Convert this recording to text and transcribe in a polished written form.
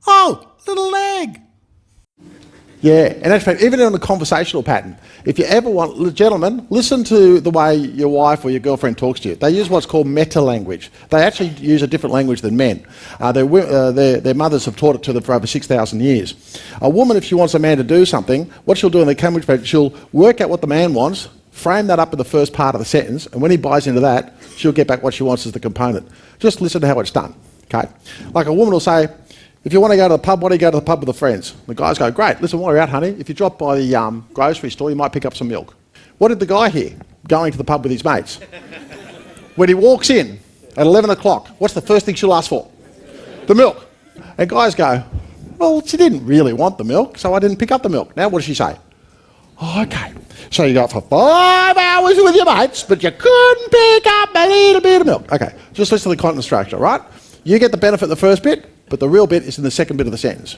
Oh, little leg. Yeah, and actually, even in a conversational pattern, if you ever want, gentlemen, listen to the way your wife or your girlfriend talks to you. They use what's called meta-language. They actually use a different language than men. Their mothers have taught it to them for over 6,000 years. A woman, if she wants a man to do something, what she'll do in the Cambridge pattern, she'll work out what the man wants, frame that up in the first part of the sentence, and when he buys into that, she'll get back what she wants as the component. Just listen to how it's done, okay? Like a woman will say, if you want to go to the pub, why do you go to the pub with the friends? The guys go, great, listen, while you're out, honey, if you drop by the grocery store, you might pick up some milk. What did the guy hear going to the pub with his mates? When he walks in at 11 o'clock, what's the first thing she'll ask for? The milk. And guys go, well, she didn't really want the milk, so I didn't pick up the milk. Now what does she say? Oh, okay. So you got for 5 hours with your mates, but you couldn't pick up a little bit of milk. Okay, just listen to the content structure, right? You get the benefit of the first bit, but the real bit is in the second bit of the sentence.